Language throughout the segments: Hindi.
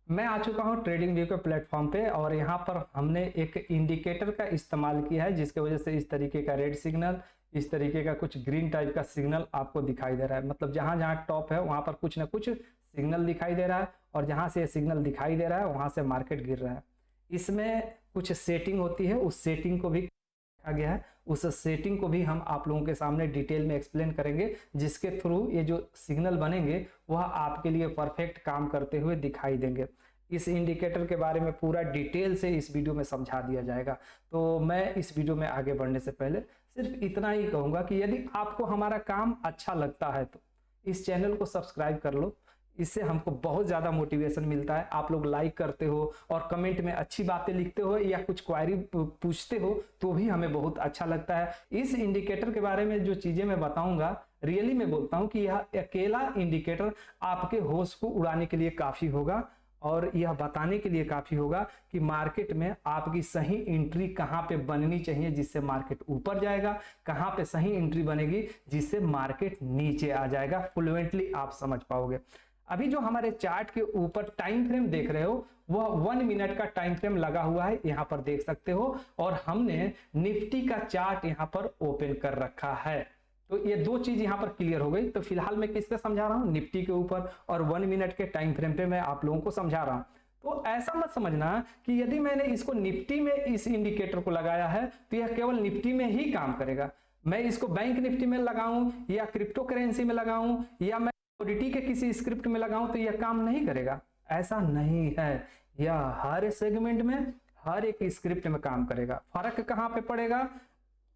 मैं आ चुका हूं ट्रेडिंग व्यू के प्लेटफॉर्म पे और यहां पर हमने एक इंडिकेटर का इस्तेमाल किया है जिसकी वजह से इस तरीके का रेड सिग्नल, इस तरीके का कुछ ग्रीन टाइप का सिग्नल आपको दिखाई दे रहा है। मतलब जहां जहां टॉप है वहां पर कुछ ना कुछ सिग्नल दिखाई दे रहा है और जहां से सिग्नल दिखाई दे रहा है वहां से मार्केट गिर रहा है। इसमें कुछ सेटिंग होती है, उस सेटिंग को भी रखा गया है। उस सेटिंग को भी हम आप लोगों के सामने डिटेल में एक्सप्लेन करेंगे, जिसके थ्रू ये जो सिग्नल बनेंगे वह आपके लिए परफेक्ट काम करते हुए दिखाई देंगे। इस इंडिकेटर के बारे में पूरा डिटेल से इस वीडियो में समझा दिया जाएगा। तो मैं इस वीडियो में आगे बढ़ने से पहले सिर्फ इतना ही कहूंगा कि यदि आपको हमारा काम अच्छा लगता है तो इस चैनल को सब्सक्राइब कर लो। इससे हमको बहुत ज्यादा मोटिवेशन मिलता है। आप लोग लाइक करते हो और कमेंट में अच्छी बातें लिखते हो या कुछ क्वेरी पूछते हो तो भी हमें बहुत अच्छा लगता है। इस इंडिकेटर के बारे में जो चीजें मैं बताऊंगा, रियली मैं बोलता हूं कि यह अकेला इंडिकेटर आपके होश को उड़ाने के लिए काफी होगा और यह बताने के लिए काफी होगा कि मार्केट में आपकी सही एंट्री कहां पे बननी चाहिए जिससे मार्केट ऊपर जाएगा, कहां पे सही एंट्री बनेगी जिससे मार्केट नीचे आ जाएगा। फ्लुएंटली आप समझ पाओगे। अभी जो हमारे चार्ट के ऊपर टाइम फ्रेम देख रहे हो वह 1 मिनट का टाइम फ्रेम लगा हुआ है, यहां पर देख सकते हो। और हमने निफ्टी का चार्ट यहां पर ओपन कर रखा है। तो ये दो चीज यहां पर क्लियर हो गई। तो फिलहाल मैं किस पे समझा रहा हूं, निफ्टी के ऊपर, और 1 मिनट के टाइम फ्रेम पे मैं आप लोगों को समझा रहा हूं। तो ऐसा मत समझना कि यदि मैंने इसको निफ्टी में इस इंडिकेटर को लगाया है तो यह केवल निफ्टी में ही काम करेगा। मैं इसको बैंक निफ्टी में लगाऊं या क्रिप्टो करेंसी में लगाऊं या मैं कमोडिटी के किसी स्क्रिप्ट में लगाऊं तो यह काम नहीं करेगा, ऐसा नहीं है। यह हर सेगमेंट में, हर एक स्क्रिप्ट में काम करेगा। फर्क कहां पे पड़ेगा,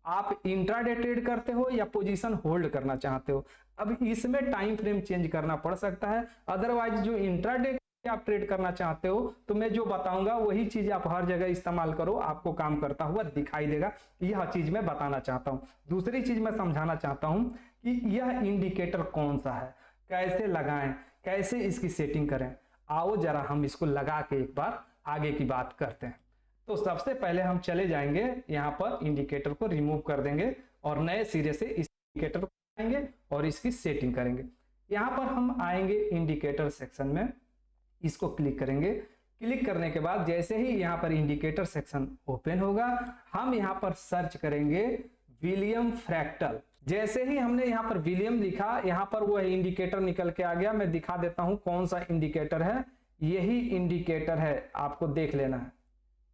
आप इंट्राडे ट्रेड करते हो या पोजीशन होल्ड करना चाहते हो। अब इसमें टाइम फ्रेम चेंज करना पड़ सकता है। अदरवाइज जो इंट्राडे आप ट्रेड करना चाहते हो तो मैं जो बताऊंगा वही चीज आप हर जगह इस्तेमाल करो, आपको काम करता हुआ दिखाई देगा। यह चीज मैं बताना चाहता हूं। दूसरी चीज मैं समझाना चाहता हूं कि यह इंडिकेटर कौन सा है, कैसे लगाएं, कैसे इसकी सेटिंग करें। आओ जरा हम इसको लगा के एक बार आगे की बात करते हैं। तो सबसे पहले हम चले जाएंगे यहां पर, इंडिकेटर को रिमूव कर देंगे और नए सिरे से इस इंडिकेटर को आएंगे और इसकी सेटिंग करेंगे। यहां पर हम आएंगे इंडिकेटर सेक्शन में, इसको क्लिक करेंगे। क्लिक करने के बाद जैसे ही यहां पर इंडिकेटर सेक्शन ओपन होगा हम यहां पर सर्च करेंगे विलियम फ्रैक्टल। जैसे ही हमने यहां पर विलियम लिखा, यहां पर वो इंडिकेटर निकल के आ गया। मैं दिखा देता हूं कौन सा इंडिकेटर है। यही इंडिकेटर है, आपको देख लेना है।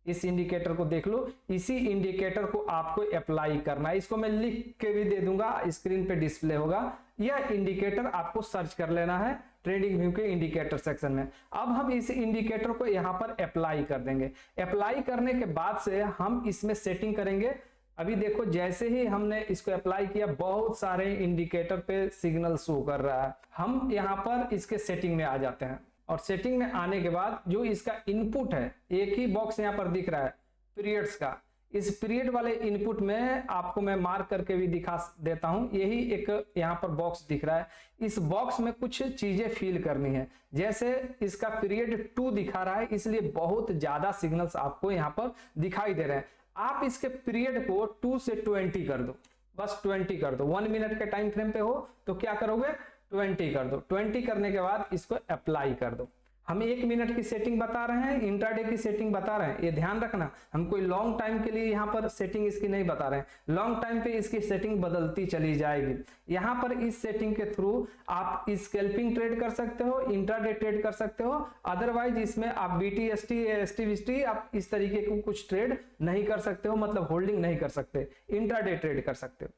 इस इंडिकेटर को देख लो। इसी इंडिकेटर को आपको अप्लाई करना है। इसको मैं लिख के भी दे दूंगा, स्क्रीन पे डिस्प्ले होगा। यह इंडिकेटर आपको सर्च कर लेना है ट्रेडिंग व्यू के इंडिकेटर सेक्शन में। अब हम इस इंडिकेटर को यहां पर अप्लाई कर देंगे। अप्लाई करने के बाद से हम इसमें सेटिंग करेंगे। अभी देखो जैसे ही हमने इसको अप्लाई किया बहुत सारे इंडिकेटर पे सिग्नल शो कर रहा है। हम यहां पर इसके सेटिंग में आ जाते हैं और सेटिंग में आने के बाद जो इसका इनपुट है, एक ही बॉक्स यहां पर दिख रहा है पीरियड्स का। इस पीरियड वाले इनपुट में आपको मैं मार्क करके भी दिखा देता हूं। यही एक यहां पर बॉक्स दिख रहा है। इस बॉक्स में कुछ चीजें फिल करनी है। जैसे इसका पीरियड 2 दिखा रहा है, इसलिए बहुत ज्यादा सिग्नल्स आपको यहां पर दिखाई दे रहे हैं। आप इसके पीरियड को 2 से 20 कर दो, बस 20 कर दो। 1 मिनट के टाइम फ्रेम पे हो तो क्या करोगे, 20 कर दो। 20 करने के बाद इसको अप्लाई कर दो। हम 1 मिनट की सेटिंग बता रहे हैं, इंट्राडे की सेटिंग बता रहे हैं, ये ध्यान रखना। हम कोई लॉन्ग टाइम के लिए यहाँ पर सेटिंग इसकी नहीं बता रहे हैं। लॉन्ग टाइम पे इसकी सेटिंग बदलती चली जाएगी। यहाँ पर इस सेटिंग के थ्रू आप स्कैल्पिंग ट्रेड कर सकते हो, इंट्राडे ट्रेड कर सकते हो। अदरवाइज इसमें आप बीटीएसटी, एसटी आप इस तरीके को कुछ ट्रेड नहीं कर सकते हो, मतलब होल्डिंग नहीं कर सकते, इंट्राडे ट्रेड कर सकते हो।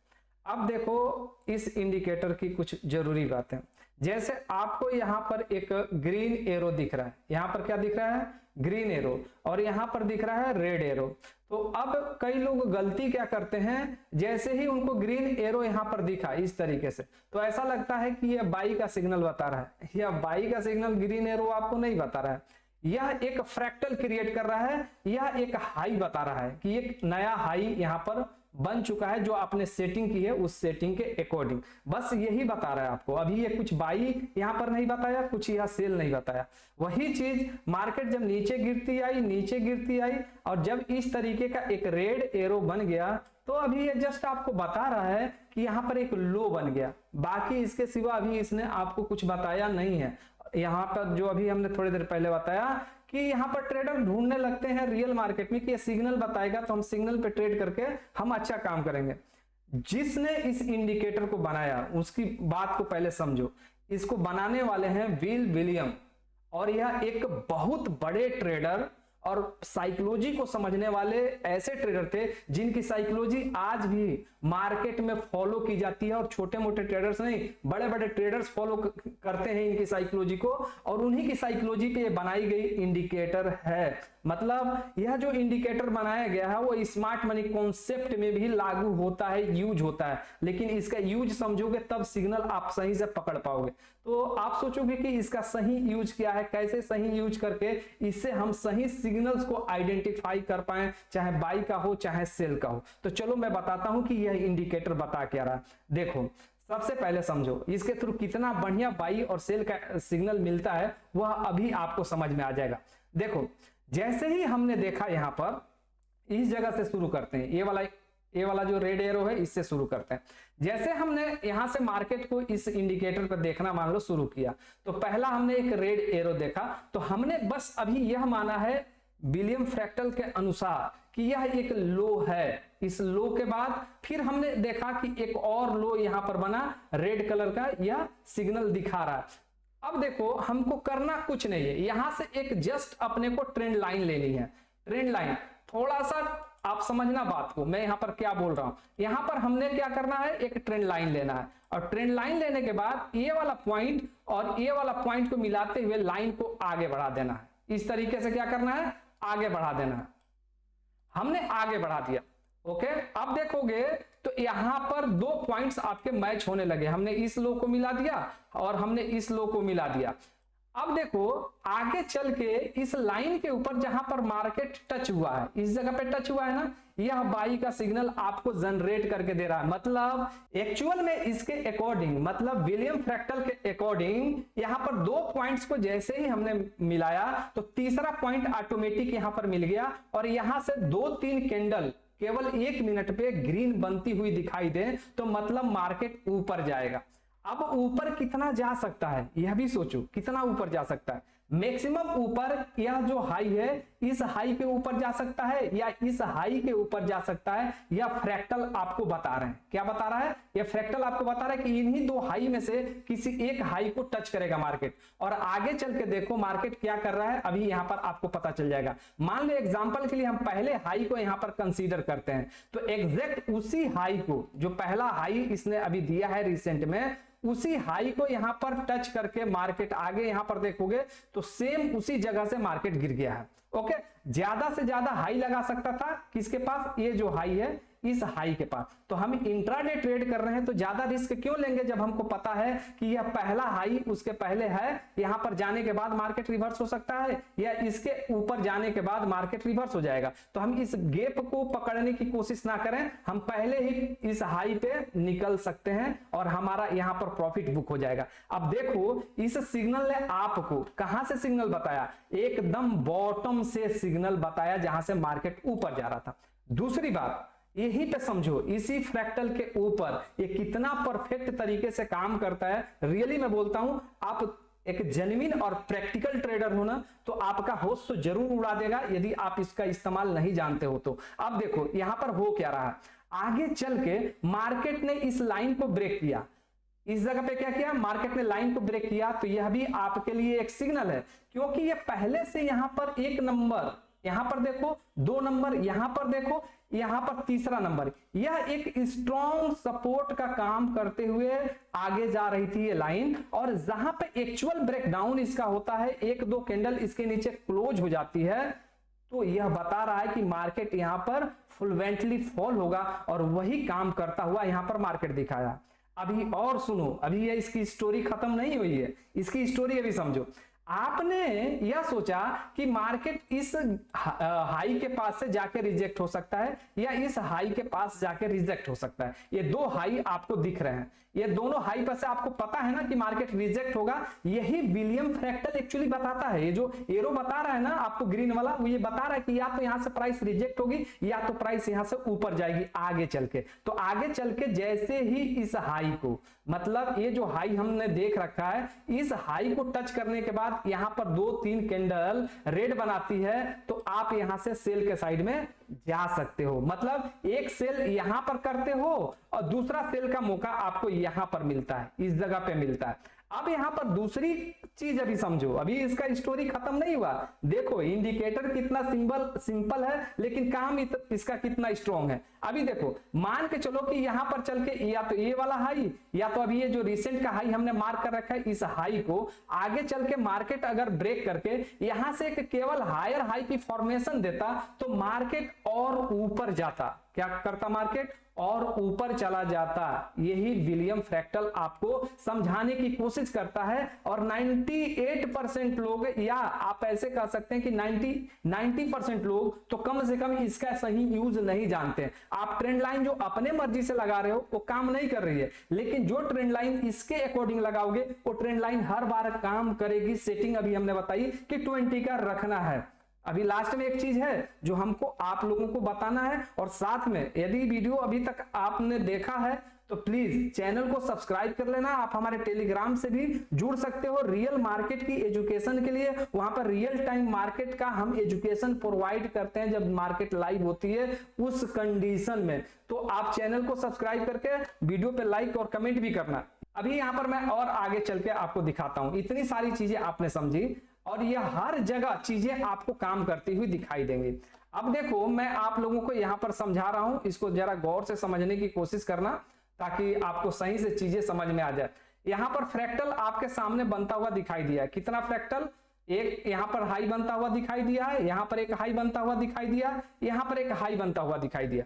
अब देखो इस इंडिकेटर की कुछ जरूरी बातें। जैसे आपको यहां पर एक ग्रीन एरो दिख रहा है, यहां पर क्या दिख रहा है, ग्रीन एरो, और यहां पर दिख रहा है रेड एरो। तो अब कई लोग गलती क्या करते हैं, जैसे ही उनको ग्रीन एरो यहां पर दिखा इस तरीके से तो ऐसा लगता है कि यह बाई का सिग्नल बता रहा है। यह बाई का सिग्नल ग्रीन एरो आपको नहीं बता रहा है। यह एक फ्रैक्टल क्रिएट कर रहा है, यह एक हाई बता रहा है कि एक नया हाई यहां पर बन चुका है जो आपने सेटिंग की है उस सेटिंग के अकॉर्डिंग। बस यही बता रहा है आपको। अभी ये कुछ बाई यहां पर नहीं बताया, कुछ यह सेल नहीं बताया। वही चीज मार्केट जब नीचे गिरती आई और जब इस तरीके का एक रेड एरो बन गया तो अभी ये जस्ट आपको बता रहा है कि यहां पर एक लो बन गया। बाकी इसके सिवा अभी इसने आपको कुछ बताया नहीं है। यहाँ पर जो अभी हमने थोड़ी देर पहले बताया कि यहाँ पर ट्रेडर ढूंढने लगते हैं रियल मार्केट में कि ये सिग्नल बताएगा तो हम सिग्नल पे ट्रेड करके हम अच्छा काम करेंगे। जिसने इस इंडिकेटर को बनाया उसकी बात को पहले समझो। इसको बनाने वाले हैं विल विलियम, और यह एक बहुत बड़े ट्रेडर और साइकोलॉजी को समझने वाले ऐसे ट्रेडर थे जिनकी साइकोलॉजी आज भी मार्केट में फॉलो की जाती है, और छोटे मोटे ट्रेडर्स नहीं, बड़े बड़े ट्रेडर्स फॉलो करते हैं इनकी साइकोलॉजी को, और उन्हीं की साइकोलॉजी पे बनाई गई इंडिकेटर है। मतलब यह जो इंडिकेटर बनाया गया है वो स्मार्ट मनी कॉन्सेप्ट में भी लागू होता है, यूज होता है, लेकिन इसका यूज समझोगे तब सिग्नल आप सही से पकड़ पाओगे। तो आप सोचोगे कि इसका सही यूज क्या है, कैसे सही यूज करके इससे हम सही सिग्नल्स को आइडेंटिफाई कर पाए, चाहे बाई का हो चाहे सेल का हो। तो चलो मैं बताता हूं कि यह इंडिकेटर बता क्या रहा है। देखो सबसे पहले समझो इसके थ्रू कितना बढ़िया बाई और सेल का सिग्नल मिलता है, वह अभी आपको समझ में आ जाएगा। देखो जैसे ही हमने देखा, यहां पर इस जगह से शुरू करते हैं, ये वाला जो रेड एरो है इससे शुरू करते हैं। जैसे हमने यहां से मार्केट को इस इंडिकेटर पर देखना मान लो शुरू किया, तो पहला हमने एक रेड एरो देखा, तो हमने बस अभी यह माना है विलियम फ्रैक्टल के अनुसार कि यह एक लो है। इस लो के बाद फिर हमने देखा कि एक और लो यहां पर बना, रेड कलर का यह सिग्नल दिखा रहा है। अब देखो हमको करना कुछ नहीं है, यहां से एक जस्ट अपने को ट्रेंड लाइन लेनी है। ट्रेंड लाइन थोड़ा सा आप समझना बात को, मैं यहां पर क्या बोल रहा हूं। यहां पर हमने क्या करना है, एक ट्रेंड लाइन लेना है, और ट्रेंड लाइन लेने के बाद ये वाला पॉइंट और ये वाला पॉइंट को मिलाते हुए लाइन को आगे बढ़ा देना है। इस तरीके से क्या करना है, आगे बढ़ा देना है। हमने आगे बढ़ा दिया, ओके। अब देखोगे तो यहां पर दो पॉइंट्स आपके मैच होने लगे। हमने इस लो को मिला दिया और हमने इस लो को मिला दिया। अब देखो आगे चल के इस लाइन के ऊपर जहां पर मार्केट टच हुआ है, इस जगह पे टच हुआ है ना, यह बाई का सिग्नल आपको जनरेट करके दे रहा है। मतलब एक्चुअल में इसके अकॉर्डिंग, मतलब विलियम फ्रैक्टल के अकॉर्डिंग, यहां पर दो पॉइंट्स को जैसे ही हमने मिलाया तो तीसरा पॉइंट ऑटोमेटिक यहां पर मिल गया, और यहां से 2-3 कैंडल केवल 1 मिनट पे ग्रीन बनती हुई दिखाई दे तो मतलब मार्केट ऊपर जाएगा। अब ऊपर कितना जा सकता है यह भी सोचो, कितना ऊपर जा सकता है। मैक्सिमम ऊपर यह जो हाई है इस हाई के ऊपर जा सकता है या इस हाई के ऊपर जा सकता है, या फ्रैक्टल आपको बता रहे हैं। क्या बता रहा है, यह फ्रैक्टल आपको बता रहा है कि इन्हीं दो हाई में से किसी एक हाई को टच करेगा मार्केट। और आगे चल के देखो मार्केट क्या कर रहा है, अभी यहां पर आपको पता चल जाएगा। मान लो एग्जांपल के लिए हम पहले हाई को यहां पर कंसीडर करते हैं, तो एग्जैक्ट उसी हाई को, जो पहला हाई इसने अभी दिया है रिसेंट में, उसी हाई को यहां पर टच करके मार्केट आगे यहां पर देखोगे तो सेम उसी जगह से मार्केट गिर गया है। ओके, ज्यादा से ज्यादा हाई लगा सकता था किसके पास, ये जो हाई है इस हाई के पास। तो हम इंट्राडे ट्रेड कर रहे हैं तो ज्यादा रिस्क क्यों लेंगे जब हमको पता है कि यह पहला हाई उसके पहले है, यहां पर जाने के बाद मार्केट रिवर्स हो सकता है, या इसके ऊपर जाने के बाद मार्केट रिवर्स हो जाएगा। तो हम इस गैप को पकड़ने की कोशिश ना करें, हम पहले ही इस हाई पे निकल सकते हैं और हमारा यहां पर प्रॉफिट बुक हो जाएगा। अब देखो इस सिग्नल ने आपको कहां से सिग्नल बताया, एकदम बॉटम से सिग्नल बताया जहां से मार्केट ऊपर जा रहा था। दूसरी बात यही पे समझो, इसी फ्रैक्टल के ऊपर ये कितना परफेक्ट तरीके से काम करता है। रियली मैं बोलता हूं, आप एक जेन्युइन और प्रैक्टिकल ट्रेडर हो ना, तो आपका होश तो जरूर उड़ा देगा यदि आप इसका इस्तेमाल नहीं जानते हो तो। अब देखो यहां पर हो क्या रहा है, आगे चल के मार्केट ने इस लाइन को ब्रेक किया, इस जगह पे क्या किया, मार्केट ने लाइन को ब्रेक किया, तो यह भी आपके लिए एक सिग्नल है, क्योंकि ये पहले से यहां पर एक नंबर, यहां पर देखो 2 नंबर, यहां पर देखो, यहां पर तीसरा नंबर, यह एक स्ट्रॉन्ग सपोर्ट का काम करते हुए आगे जा रही थी ये लाइन। और जहां पे एक्चुअल ब्रेकडाउन इसका होता है, 1-2 कैंडल इसके नीचे क्लोज हो जाती है, तो यह बता रहा है कि मार्केट यहां पर फुलवेंटली फॉल होगा, और वही काम करता हुआ यहां पर मार्केट दिखाया। अभी और सुनो, अभी ये इसकी स्टोरी खत्म नहीं हुई है, इसकी स्टोरी अभी समझो। आपने यह सोचा कि मार्केट इस हाई के पास से जाके रिजेक्ट हो सकता है या इस हाई के पास जाके रिजेक्ट हो सकता है। ये दो हाई आपको दिख रहे हैं, ये दोनों हाई पर से आपको पता है ना कि मार्केट रिजेक्ट होगा। यही विलियम फ्रैक्टल एक्चुअली बताता है। ये जो एरो बता रहा है ना आपको ग्रीन वाला, वो ये बता रहा है कि या तो यहां से प्राइस रिजेक्ट होगी या तो प्राइस यहां से ऊपर जाएगी आगे चल के। तो आगे चल के जैसे ही इस हाई को, मतलब ये जो हाई हमने देख रखा है, इस हाई को टच करने के बाद यहां पर 2-3 कैंडल रेड बनाती है, तो आप यहां से सेल के साइड में जा सकते हो। मतलब एक सेल यहां पर करते हो और दूसरा सेल का मौका आपको यहां पर मिलता है, इस जगह पे मिलता है। अब यहां पर दूसरी चीज अभी समझो, अभी इसका स्टोरी खत्म नहीं हुआ। देखो इंडिकेटर कितना सिंपल है, लेकिन काम इसका कितना स्ट्रॉन्ग है। अभी देखो, मान के चलो कि यहां पर चल के या तो ये वाला हाई या तो अभी ये जो रिसेंट का हाई हमने मार्क कर रखा है, इस हाई को आगे चल के मार्केट अगर ब्रेक करके यहां से केवल हायर हाई की फॉर्मेशन देता तो मार्केट और ऊपर जाता। क्या करता मार्केट? और ऊपर चला जाता। यही विलियम फ्रैक्टल आपको समझाने की कोशिश करता है। और 98% लोग, या आप ऐसे कह सकते हैं कि 90% लोग तो कम से कम इसका सही यूज नहीं जानते। आप ट्रेंड लाइन जो अपने मर्जी से लगा रहे हो वो काम नहीं कर रही है, लेकिन जो ट्रेंड लाइन इसके अकॉर्डिंग लगाओगे वो ट्रेंड लाइन हर बार काम करेगी। सेटिंग अभी हमने बताई कि 20 का रखना है। अभी लास्ट में एक चीज है जो हमको आप लोगों को बताना है, और साथ में यदि वीडियो अभी तक आपने देखा है तो प्लीज चैनल को सब्सक्राइब कर लेना। आप हमारे टेलीग्राम से भी जुड़ सकते हो रियल मार्केट की एजुकेशन के लिए। वहां पर रियल टाइम मार्केट का हम एजुकेशन प्रोवाइड करते हैं जब मार्केट लाइव होती है उस कंडीशन में। तो आप चैनल को सब्सक्राइब करके वीडियो पे लाइक और कमेंट भी करना। अभी यहां पर मैं और आगे चल के आपको दिखाता हूं। इतनी सारी चीजें आपने समझी और ये हर जगह चीजें आपको काम करती हुई दिखाई देंगी। अब देखो, मैं आप लोगों को यहां पर समझा रहा हूं, इसको जरा गौर से समझने की कोशिश करना ताकि आपको सही से चीजें समझ में आ जाए। यहां पर फ्रैक्टल आपके सामने बनता हुआ दिखाई दिया है। कितना फ्रैक्टल? एक यहां पर हाई बनता हुआ दिखाई दिया है, यहां पर एक हाई बनता हुआ दिखाई दिया, यहां पर एक हाई बनता हुआ दिखाई दिया।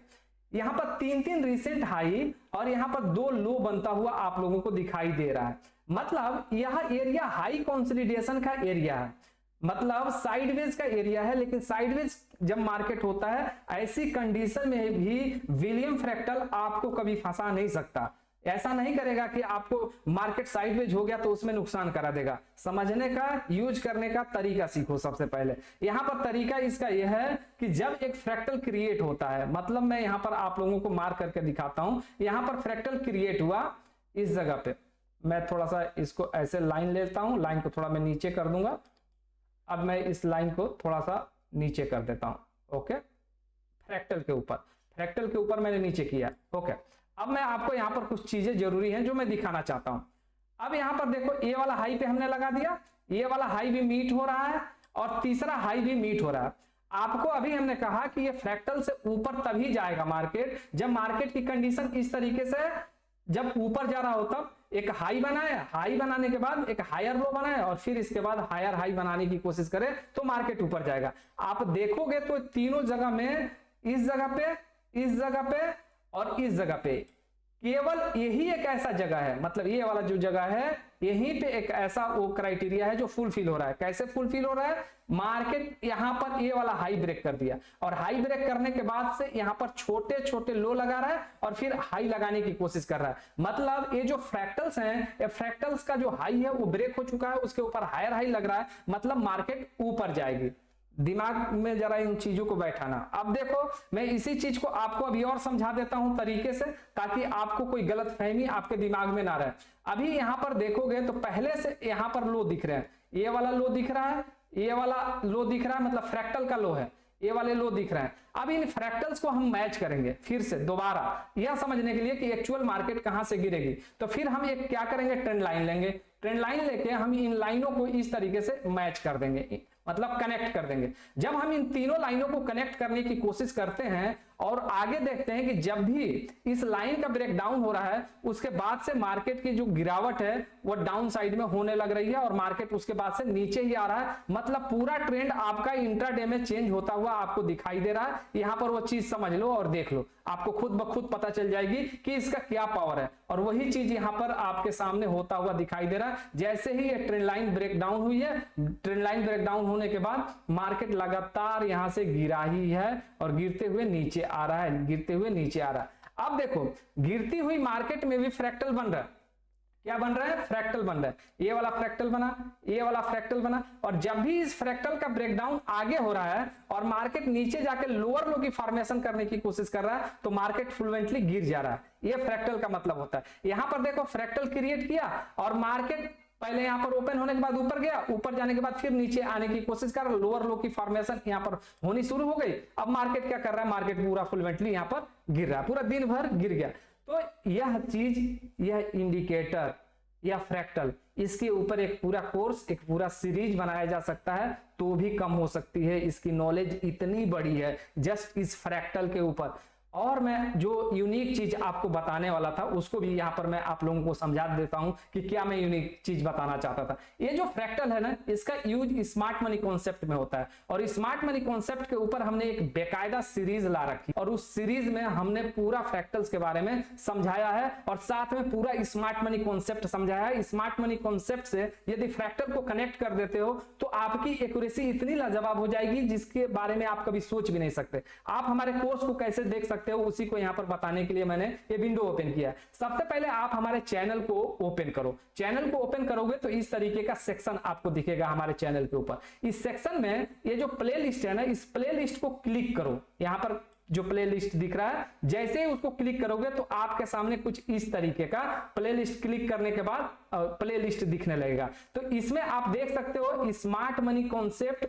यहां पर 3-3 रिसेंट हाई और यहां पर 2 लो बनता हुआ आप लोगों को दिखाई दे रहा है। मतलब यह एरिया हाई कंसोलिडेशन का एरिया है, मतलब साइडवेज का एरिया है। लेकिन साइडवेज जब मार्केट होता है ऐसी कंडीशन में भी विलियम फ्रैक्टल आपको कभी फंसा नहीं सकता। ऐसा नहीं करेगा कि आपको मार्केट साइडवेज हो गया तो उसमें नुकसान करा देगा। समझने का, यूज करने का तरीका सीखो। सबसे पहले यहां पर तरीका इसका यह है कि जब एक फ्रैक्टल क्रिएट होता है, मतलब मैं यहां पर आप लोगों को मार्क करके दिखाता हूं। यहां पर फ्रैक्टल क्रिएट हुआ इस जगह पे, मैं थोड़ा सा इसको ऐसे लाइन लेता हूं, लाइन को थोड़ा मैं नीचे कर दूंगा। अब मैं इस लाइन को थोड़ा सा नीचे कर देता हूं। ओके, फ्रैक्टल के ऊपर मैंने नीचे किया। ओके, अब मैं आपको यहां पर कुछ चीजें जरूरी हैं जो मैं दिखाना चाहता हूं। अब यहां पर देखो, ये वाला हाई पे हमने लगा दिया, ये वाला हाई भी मीट हो रहा है और तीसरा हाई भी मीट हो रहा है। आपको अभी हमने कहा कि ये फ्रैक्टल से ऊपर तभी जाएगा मार्केट जब मार्केट की कंडीशन इस तरीके से, जब ऊपर जा रहा हो तब एक हाई बनाए, हाई बनाने के बाद एक हायर लो बनाए और फिर इसके बाद हायर हाई बनाने की कोशिश करे तो मार्केट ऊपर जाएगा। आप देखोगे तो तीनों जगह में, इस जगह पे, इस जगह पे और इस जगह पे, केवल यही एक ऐसा जगह है, मतलब ये वाला जो जगह है यहीं पे एक ऐसा वो क्राइटेरिया है जो फुलफिल हो रहा है। कैसे फुलफिल हो रहा है? मार्केट यहां पर ये वाला हाई ब्रेक कर दिया और हाई ब्रेक करने के बाद से यहां पर छोटे छोटे लो लगा रहा है और फिर हाई लगाने की कोशिश कर रहा है। मतलब ये जो फ्रैक्टल्स हैं, ये फ्रैक्टल्स का जो हाई है वो ब्रेक हो चुका है, उसके ऊपर हायर हाई लग रहा है, मतलब मार्केट ऊपर जाएगी। दिमाग में जरा इन चीजों को बैठाना। अब देखो, मैं इसी चीज को आपको अभी और समझा देता हूं तरीके से, ताकि आपको कोई गलत फहमी आपके दिमाग में ना रहे। अभी यहां पर देखोगे तो पहले से यहां पर लो दिख रहे हैं, ये वाला लो दिख रहा है, ये वाला लो दिख रहा है, मतलब फ्रैक्टल का लो है, ये वाले लो दिख रहे हैं। अब इन फ्रैक्टल्स को हम मैच करेंगे फिर से दोबारा, यह समझने के लिए कि एक्चुअल मार्केट कहां से गिरेगी। तो फिर हम एक क्या करेंगे, ट्रेंड लाइन लेंगे। ट्रेंड लाइन लेके हम इन लाइनों को इस तरीके से मैच कर देंगे, मतलब कनेक्ट कर देंगे। जब हम इन तीनों लाइनों को कनेक्ट करने की कोशिश करते हैं और आगे देखते हैं कि जब भी इस लाइन का ब्रेक डाउन हो रहा है उसके बाद से मार्केट की जो गिरावट है वो डाउन साइड में होने लग रही है और मार्केट उसके बाद से नीचे ही आ रहा है। मतलब पूरा ट्रेंड आपका इंट्राडे में चेंज होता हुआ आपको दिखाई दे रहा है। यहां पर वो चीज समझ लो और देख लो। आपको खुद ब खुद पता चल जाएगी कि इसका क्या पावर है। और वही चीज यहाँ पर आपके सामने होता हुआ दिखाई दे रहा है। जैसे ही ये ट्रेंड लाइन ब्रेकडाउन हुई है, ट्रेंड लाइन ब्रेकडाउन होने के बाद मार्केट लगातार यहां से गिरा ही है और गिरते हुए नीचे आ रहा है, गिरते हुए नीचे आ रहा है। अब देखो गिरती हुई मार्केट में भी फ्रैक्टल बन रहा है। क्या बन रहा है? फ्रैक्टल बन रहा है। ये वाला फ्रैक्टल बना, ये वाला फ्रैक्टल बना, और जब भी इस फ्रैक्टल का ब्रेकडाउन आगे हो रहा है और मार्केट नीचे जाकर लोअर लो की फॉर्मेशन करने की कोशिश कर रहा है तो मार्केट फ्लुएंटली गिर जा रहा है। ये फ्रैक्टल का मतलब होता है। यहां पर देखो फ्रैक्टल क्रिएट किया और मार्केट पहले यहां पर ओपन होने के बाद ऊपर गया, ऊपर जाने के बाद फिर नीचे आने की कोशिश कर, लोअर लो की फॉर्मेशन यहां पर होनी शुरू हो गई। अब मार्केट क्या कर रहा है? मार्केट पूरा फ्लुएंटली यहां पर गिर रहा है, पूरा दिन भर गिर गया। तो यह चीज, यह इंडिकेटर या फ्रैक्टल, इसके ऊपर एक पूरा कोर्स, एक पूरा सीरीज बनाया जा सकता है तो भी कम हो सकती है। इसकी नॉलेज इतनी बड़ी है जस्ट इस फ्रैक्टल के ऊपर। और मैं जो यूनिक चीज आपको बताने वाला था उसको भी यहां पर मैं आप लोगों को समझा देता हूं कि क्या मैं यूनिक चीज बताना चाहता था। ये जो फ्रैक्टल है ना, इसका यूज स्मार्ट मनी कॉन्सेप्ट में होता है और स्मार्ट मनी कॉन्सेप्ट के ऊपर हमने एक बेकायदा सीरीज ला रखी और उस सीरीज में हमने पूरा फ्रैक्टल्स के बारे में समझाया है और साथ में पूरा स्मार्ट मनी कॉन्सेप्ट समझाया है। स्मार्ट मनी कॉन्सेप्ट से यदि फ्रैक्टल को कनेक्ट कर देते हो तो आपकी एक्यूरेसी इतनी लाजवाब हो जाएगी जिसके बारे में आप कभी सोच भी नहीं सकते। आप हमारे कोर्स को कैसे देख सकते हो उसी को यहां पर बताने के लिए मैंने ये विंडो ओपन किया है। सबसे पहले आप हमारे चैनल को ओपन करो। चैनल को ओपन करोगे तो इस तरीके का सेक्शन आपको दिखेगा हमारे चैनल के ऊपर। इस सेक्शन में ये जो प्लेलिस्ट है ना, इस प्लेलिस्ट को क्लिक करो। यहां पर जो प्लेलिस्ट दिख रहा है, जैसे ही उसको क्लिक करोगे तो आपके सामने कुछ इस तरीके का प्लेलिस्ट, क्लिक करने के बाद प्लेलिस्ट दिखने लगेगा। तो इसमें आप देख सकते हो smart money concept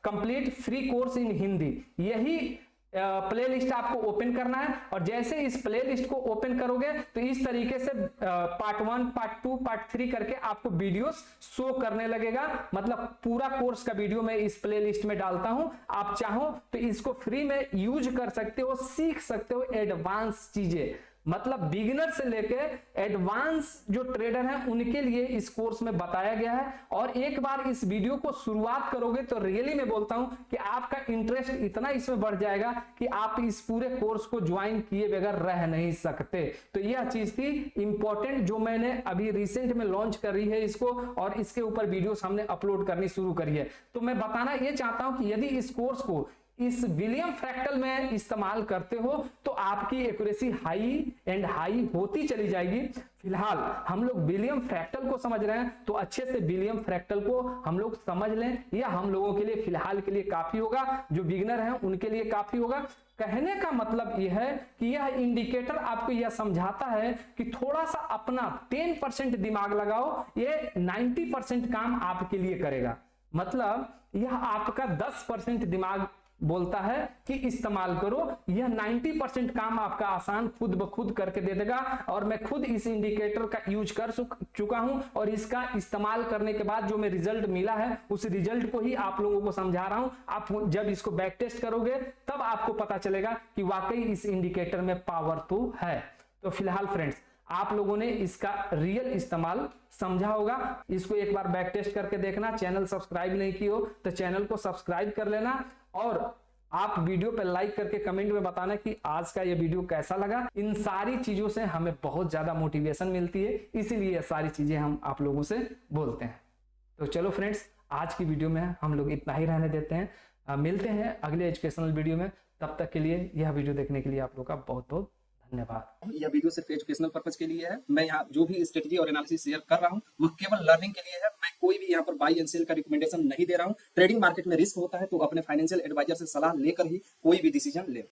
complete free course in Hindi, यही प्लेलिस्ट आपको ओपन करना है। और जैसे इस प्लेलिस्ट को ओपन करोगे तो इस तरीके से पार्ट 1, पार्ट 2, पार्ट 3 करके आपको वीडियोस शो करने लगेगा। मतलब पूरा कोर्स का वीडियो मैं इस प्लेलिस्ट में डालता हूं। आप चाहो तो इसको फ्री में यूज कर सकते हो, सीख सकते हो एडवांस चीजें। मतलब बिगिनर से लेके एडवांस जो ट्रेडर हैं उनके लिए इस कोर्स में बताया गया है। और एक बार इस वीडियो को शुरुआत करोगे तो रियली मैं बोलता हूं कि आपका इंटरेस्ट इतना इसमें बढ़ जाएगा कि आप इस पूरे कोर्स को ज्वाइन किए बगैर रह नहीं सकते। तो यह चीज थी इंपॉर्टेंट जो मैंने अभी रिसेंट में लॉन्च करी है इसको, और इसके ऊपर वीडियो हमने अपलोड करनी शुरू करी है। तो मैं बताना यह चाहता हूं कि यदि इस कोर्स को इस विलियम फ्रैक्टल में इस्तेमाल करते हो तो आपकी एक्यूरेसी हाई एंड हाई होती चली जाएगी। फिलहाल हम लोग विलियम फ्रैक्टल को समझ रहे हैं तो अच्छे से विलियम फ्रैक्टल को हम लोग समझ लें, यह हम लोगों के लिए फिलहाल के लिए काफी होगा। जो बिगिनर हैं उनके लिए काफी होगा। कहने का मतलब यह है कि यह इंडिकेटर आपको यह समझाता है कि थोड़ा सा अपना 10% दिमाग लगाओ, ये 90% काम आपके लिए करेगा। मतलब यह आपका 10% दिमाग बोलता है कि इस्तेमाल करो, यह 90% काम आपका आसान खुद ब खुद करके दे देगा। और मैं खुद इस इंडिकेटर का यूज कर चुका हूं और इसका इस्तेमाल करने के बाद जो मैं रिजल्ट मिला है उस रिजल्ट को ही आप लोगों को समझा रहा हूं। आप जब इसको बैक टेस्ट करोगे तब आपको पता चलेगा कि वाकई इस इंडिकेटर में पावर तो है। तो फिलहाल फ्रेंड्स, आप लोगों ने इसका रियल इस्तेमाल समझा होगा। इसको एक बार बैक टेस्ट करके देखना। चैनल सब्सक्राइब नहीं की हो तो चैनल को सब्सक्राइब कर लेना और आप वीडियो पे लाइक करके कमेंट में बताना कि आज का ये वीडियो कैसा लगा। इन सारी चीजों से हमें बहुत ज्यादा मोटिवेशन मिलती है, इसीलिए ये सारी चीजें हम आप लोगों से बोलते हैं। तो चलो फ्रेंड्स, आज की वीडियो में हम लोग इतना ही रहने देते हैं। मिलते हैं अगले एजुकेशनल वीडियो में। तब तक के लिए यह वीडियो देखने के लिए आप लोग का बहुत बहुत धन्यवाद। यह वीडियो सिर्फ एजुकेशनल पर्पज के लिए है। मैं यहाँ जो भी स्ट्रेटजी और एनालिसिस शेयर कर रहा हूँ वो केवल लर्निंग के लिए है। मैं कोई भी यहाँ पर बाई एंड सेल का रिकमेंडेशन नहीं दे रहा हूँ। ट्रेडिंग मार्केट में रिस्क होता है तो अपने फाइनेंशियल एडवाइजर से सलाह लेकर ही कोई भी डिसीजन ले।